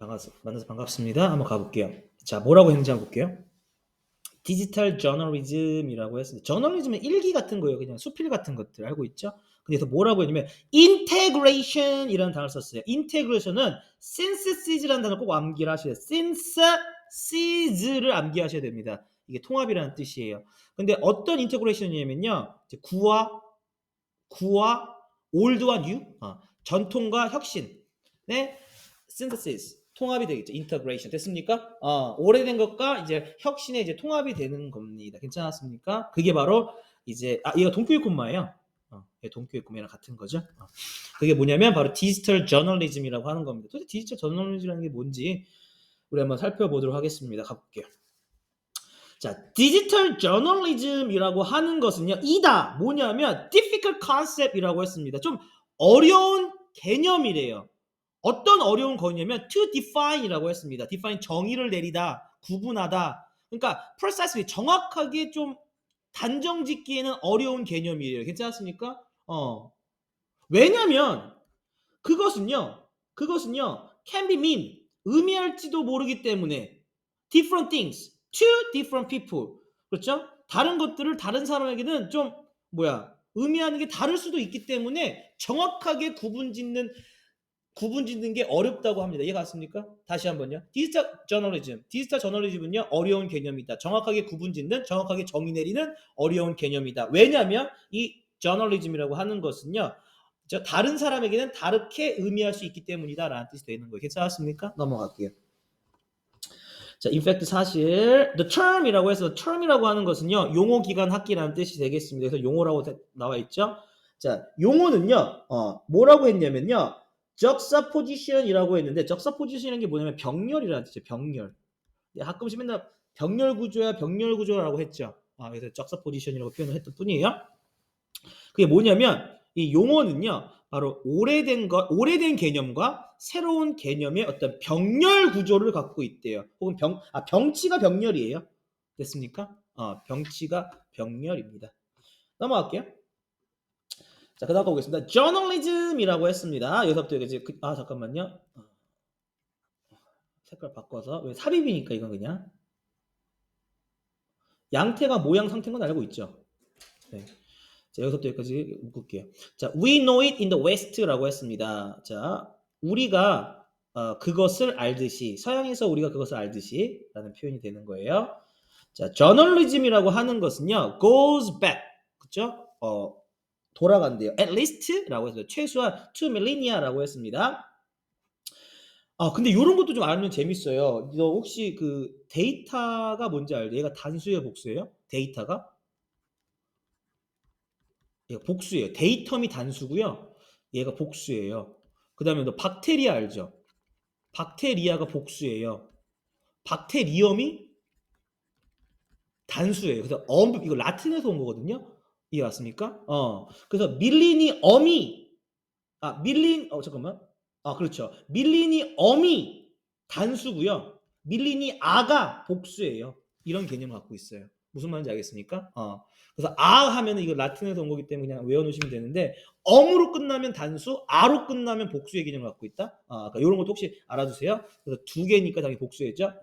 만나서 반갑습니다. 한번 가볼게요. 자, 뭐라고 했는지 한번 볼게요. 디지털 저널리즘이라고 했습니다. 저널리즘은 일기 같은 거예요. 그냥 수필 같은 것들 알고 있죠? 근데 또 뭐라고 했냐면 integration이라는 단어를 썼어요. integration은 synthesis라는 단어 꼭 암기를 하셔야 돼요. synthesis를 암기하셔야 됩니다. 이게 통합이라는 뜻이에요. 근데 어떤 integration이냐면요. 구와 올드와 뉴, 전통과 혁신, 네, synthesis, 통합이 되겠죠. integration 됐습니까? 오래된 것과 이제 혁신의 이제 통합이 되는 겁니다. 괜찮았습니까? 그게 바로 이제 얘가 동교육 콤마예요. 동교육 콤마랑 같은 거죠. 그게 뭐냐면 바로 디지털 저널리즘이라고 하는 겁니다. 도대체 디지털 저널리즘이라는 게 뭔지 우리 한번 살펴보도록 하겠습니다. 가볼게요. 자, 디지털 저널리즘이라고 하는 것은요, 이다 뭐냐면 difficult concept이라고 했습니다. 좀 어려운 개념이래요. 어떤 어려운 거냐면 to define이라고 했습니다. define 정의를 내리다, 구분하다. 그러니까 precisely 정확하게 좀 단정 짓기에는 어려운 개념이에요. 괜찮습니까? 왜냐면 그것은요 can be mean 의미할지도 모르기 때문에 different things to different people 그렇죠? 다른 것들을 다른 사람에게는 좀 의미하는 게 다를 수도 있기 때문에 정확하게 구분 짓는 게 어렵다고 합니다. 이해 갔습니까? 다시 한번요. 디지털 저널리즘은요 어려운 개념이다. 정확하게 구분 짓는, 정확하게 정의 내리는 어려운 개념이다. 왜냐하면 이 저널리즘이라고 하는 것은요 다른 사람에게는 다르게 의미할 수 있기 때문이다라는 뜻이 되는 거예요. 괜찮았습니까? 넘어갈게요. 자, in fact 사실 the term이라고 해서 term이라고 하는 것은요 용어 기간 학기라는 뜻이 되겠습니다. 그래서 용어라고 나와 있죠. 자, 용어는요 뭐라고 했냐면요 juxtaposition이라고 했는데 juxtaposition이라는 게 뭐냐면 병렬이라는 뜻이에요. 병렬. 가끔씩 맨날 병렬 구조라고 했죠. 그래서 juxtaposition이라고 표현을 했던 뿐이에요. 그게 뭐냐면 이 용어는요 바로 오래된 개념과 새로운 개념의 어떤 병렬 구조를 갖고 있대요. 혹은 병치가 병렬이에요. 됐습니까? 병치가 병렬입니다. 넘어갈게요. 자, 그다음 보겠습니다. 저널리즘이라고 했습니다. 여기서부터 이제 잠깐만요. 색깔 바꿔서 왜 삽입이니까 이건 그냥 양태가 모양 상태인 건 알고 있죠. 네. 자, 여기서부터 여기까지 묶을게요. 자, we know it in the West라고 했습니다. 자, 우리가 그것을 알듯이 서양에서 우리가 그것을 알듯이라는 표현이 되는 거예요. 자, 저널리즘이라고 하는 것은요, goes back, 그렇죠? 돌아간대요. At least라고 해서 최소한 2 millennia라고 했습니다. 근데 이런 것도 좀 알면 재밌어요. 너 혹시 그 데이터가 뭔지 알죠? 얘가 단수예요, 복수예요? 데이터가? 얘가 복수예요. 데이텀이 단수고요. 얘가 복수예요. 그 다음에 너 박테리아 알죠? 박테리아가 복수예요. 박테리엄이 단수예요. 그래서 이거 라틴에서 온 거거든요. 이해 왔습니까? 그래서 잠깐만. 그렇죠. 밀리니엄이 단수고요. 밀리니아가 복수예요. 이런 개념을 갖고 있어요. 무슨 말인지 알겠습니까? 그래서 하면은 이거 라틴에서 온 거기 때문에 그냥 외워놓으시면 되는데 엄으로 끝나면 단수, 아로 끝나면 복수의 개념을 갖고 있다. 그러니까 이런 것도 혹시 알아두세요. 그래서 두 개니까 당연히 복수겠죠.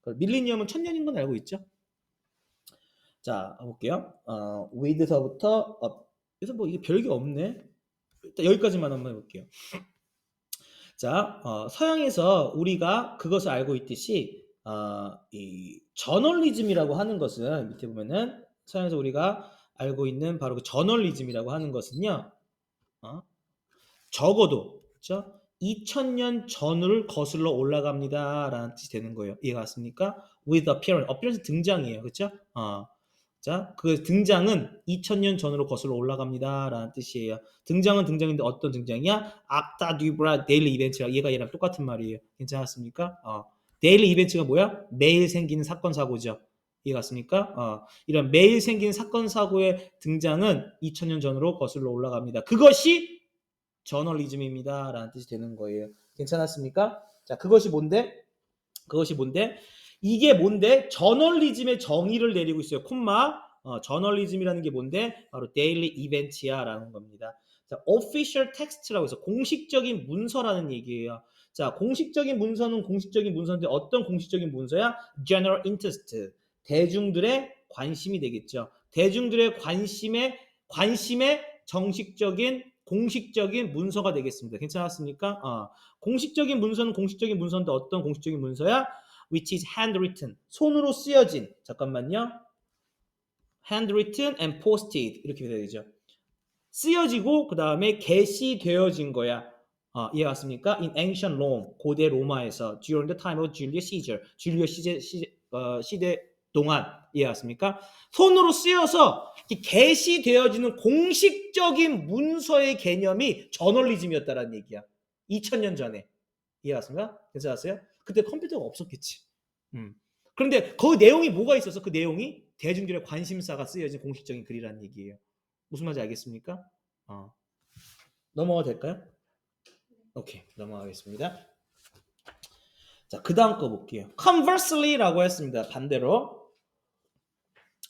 밀리니엄은 1000년인 건 알고 있죠. 자, 볼게요. with서부터 그래서 뭐 이게 별게 없네. 일단 여기까지만 한번 해볼게요. 자, 서양에서 우리가 그것을 알고 있듯이 이 저널리즘이라고 하는 것은 밑에 보면은 서양에서 우리가 알고 있는 바로 그 저널리즘이라고 하는 것은요. 적어도 그렇죠? 2000년 전을 거슬러 올라갑니다라는 뜻이 되는 거예요. 이해가 갔습니까? With appearance 등장이에요. 그렇죠? 자, 그 등장은 2000년 전으로 거슬러 올라갑니다라는 뜻이에요. 등장은 등장인데 어떤 등장이야? 악타 듀브라 데일리 이벤트라 얘랑 똑같은 말이에요. 괜찮았습니까? 데일리 이벤트가 뭐야? 매일 생기는 사건 사고죠. 이해 갔습니까? 이런 매일 생기는 사건 사고의 등장은 2000년 전으로 거슬러 올라갑니다. 그것이 저널리즘입니다라는 뜻이 되는 거예요. 괜찮았습니까? 자, 그것이 뭔데? 이게 뭔데? 저널리즘의 정의를 내리고 있어요. 콤마. 저널리즘이라는 게 뭔데? 바로 데일리 이벤트야라는 겁니다. 자, official text라고 해서 공식적인 문서라는 얘기예요. 자, 공식적인 문서는 공식적인 문서인데 어떤 공식적인 문서야? General interest. 대중들의 관심이 되겠죠. 대중들의 관심의 정식적인 공식적인 문서가 되겠습니다. 괜찮았습니까? 공식적인 문서는 공식적인 문서인데 어떤 공식적인 문서야? Which is handwritten. 손으로 쓰여진. 잠깐만요. handwritten and posted. 이렇게 되죠. 쓰여지고 그 다음에 게시되어진 거야. 이해 갔습니까? In ancient Rome, 고대 로마에서 during the time of Julius Caesar, 시대 동안 이해 갔습니까? 손으로 쓰여서 게시되어지는 공식적인 문서의 개념이 저널리즘이었다라는 얘기야. 2000년 전에. 이해 갔습니까? 괜찮았어요? 그때 컴퓨터가 없었겠지. 그런데 그 내용이 뭐가 있어서 그 내용이 대중들의 관심사가 쓰여진 공식적인 글이라는 얘기예요. 무슨 말인지 알겠습니까? 넘어가도 될까요? 오케이, 넘어가겠습니다. 자, 그 다음 거 볼게요. Conversely라고 했습니다. 반대로.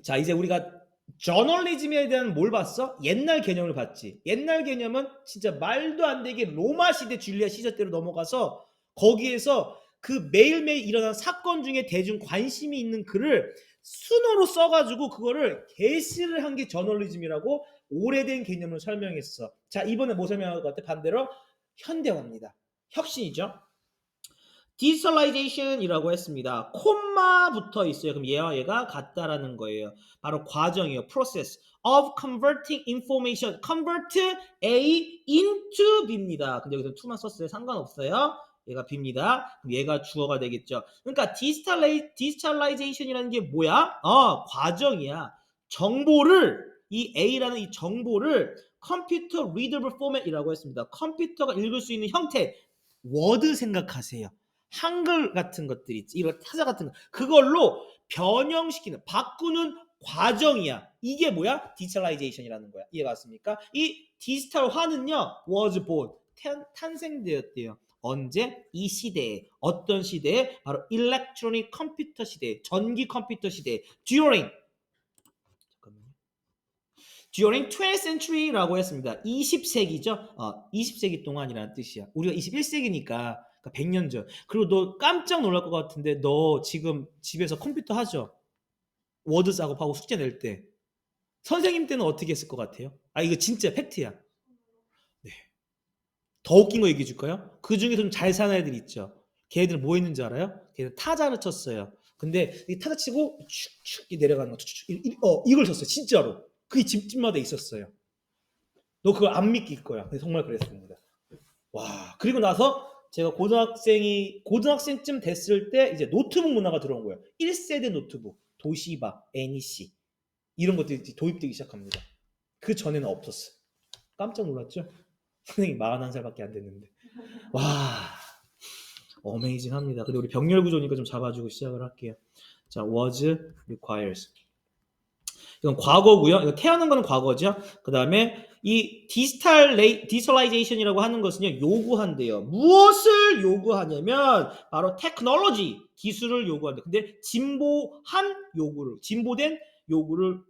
자, 이제 우리가 저널리즘에 대한 뭘 봤어? 옛날 개념을 봤지. 옛날 개념은 진짜 말도 안 되게 로마 시대 줄리아 시저 때로 넘어가서 거기에서 그 매일매일 일어나는 사건 중에 대중 관심이 있는 글을 순어로 써가지고 그거를 게시를 한 게 저널리즘이라고 오래된 개념을 설명했어. 자, 이번에 뭐 설명할 것 같아? 반대로 현대화입니다. 혁신이죠. 디지털라이제이션이라고 했습니다. 콤마 붙어 있어요. 그럼 얘와 얘가 같다라는 거예요. 바로 과정이에요. process of converting information. convert A into B입니다. 근데 여기서 to만 썼어요. 상관없어요. 얘가 B입니다. 그럼 얘가 주어가 되겠죠. 그러니까 디지털라이제이션이라는 게 뭐야? 과정이야. 정보를 이 A라는 이 정보를 컴퓨터 리더블 포맷이라고 했습니다. 컴퓨터가 읽을 수 있는 형태. 워드 생각하세요. 한글 같은 것들이 있지. 이런 타자 같은 거. 그걸로 변형시키는, 바꾸는 과정이야. 이게 뭐야? 디지털라이제이션이라는 거야. 이해 갔습니까? 이 디지털화는요. was born. 탄생되었대요. 언제? 이 시대에. 어떤 시대에? 바로 일렉트로닉 컴퓨터 시대, 전기 컴퓨터 시대. during 20th century라고 했습니다. 20세기죠. 20세기 동안이라는 뜻이야. 우리가 21세기니까 100년 전. 그리고 너 깜짝 놀랄 것 같은데 너 지금 집에서 컴퓨터 하죠? 워드 작업하고 숙제 낼 때. 선생님 때는 어떻게 했을 것 같아요? 이거 진짜 팩트야. 네. 더 웃긴 거 얘기해 줄까요? 그 중에 좀 잘 사는 애들 있죠. 걔들 뭐 했는지 알아요? 걔들 타자를 쳤어요. 근데 이 타자 치고 축축 내려가는 거. 이걸 쳤어요. 진짜로. 그게 집집마다 있었어요. 너 그거 안 믿길 거야. 정말 그랬습니다. 와, 그리고 나서 제가 고등학생쯤 됐을 때 이제 노트북 문화가 들어온 거예요. 1세대 노트북, 도시바, NEC 이런 것들이 도입되기 시작합니다. 그 전에는 없었어. 깜짝 놀랐죠? 선생님 41살밖에 안 됐는데. 와, 어메이징합니다. 근데 우리 병렬 구조니까 좀 잡아주고 시작을 할게요. 자, was requires. 이건 과거고요. 이거 태어난 거는 과거죠. 그 다음에 이 디지털라이제이션이라고 하는 것은요, 요구한대요. 무엇을 요구하냐면 바로 테크놀로지, 기술을 요구한대. 근데 진보된 요구를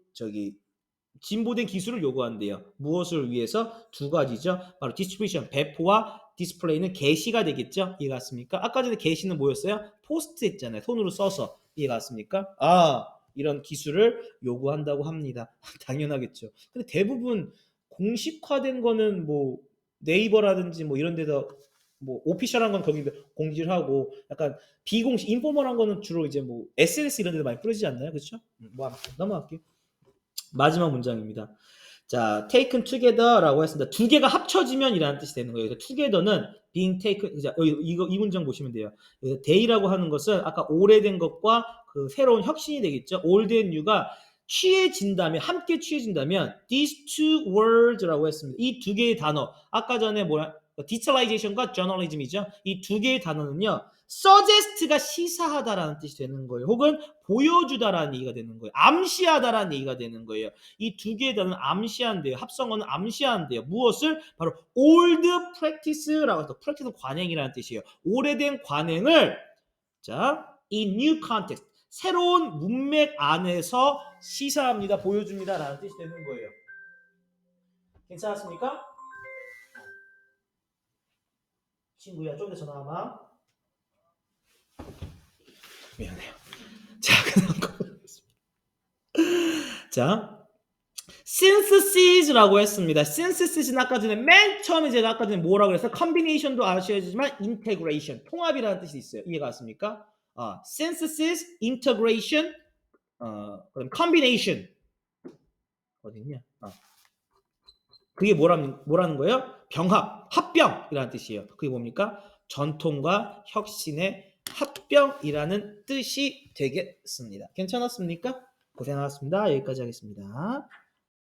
진보된 기술을 요구한대요. 무엇을 위해서? 두 가지죠. 바로 디스트리뷰션, 배포와 디스플레이는 게시가 되겠죠. 이해 갔습니까? 아까 전에 게시는 뭐였어요? 포스트 했잖아요. 손으로 써서. 이해 갔습니까? 이런 기술을 요구한다고 합니다. 당연하겠죠. 근데 대부분 공식화된 거는 뭐 네이버라든지 뭐 이런 데서 뭐 오피셜한 건 거기 공지를 하고 약간 비공식 인포멀한 거는 주로 이제 뭐 SNS 이런 데도 많이 뿌려지지 않나요? 그렇죠? 뭐 넘어갈게요. 마지막 문장입니다. 자, taken together라고 했습니다. 두 개가 합쳐지면이라는 뜻이 되는 거예요. 그래서 together는 being taken, 이 문장 보시면 돼요. day라고 하는 것은 아까 오래된 것과 그 새로운 혁신이 되겠죠. old and new가 함께 취해진다면 these two words라고 했습니다. 이 두 개의 단어, 아까 전에 digitalization과 journalism이죠. 이 두 개의 단어는요. suggest가 시사하다라는 뜻이 되는 거예요. 혹은 보여주다라는 얘기가 되는 거예요. 암시하다라는 얘기가 되는 거예요. 이 두 개의 단어는 암시한대요. 합성어는 암시한대요. 무엇을? 바로 old practice라고 해서 practice는 관행이라는 뜻이에요. 오래된 관행을 in new context, 새로운 문맥 안에서 시사합니다. 보여줍니다. 라는 뜻이 되는 거예요. 괜찮았습니까? 친구야. 좀 이따 전화 와봐. 미안해요. 자, 그다음 거 보겠습니다. 자, synthesis라고 했습니다. synthesis는 아까 전에 맨 처음에 제가 아까 전에 뭐라고 그랬어요? combination도 아셔야지만 integration, 통합이라는 뜻이 있어요. 이해가 갔습니까? synthesis, integration, 그럼 combination 어딨냐? 그게 뭐라는 거예요? 병합, 합병이라는 뜻이에요. 그게 뭡니까? 전통과 혁신의 합병이라는 뜻이 되겠습니다. 괜찮았습니까? 고생하셨습니다. 여기까지 하겠습니다.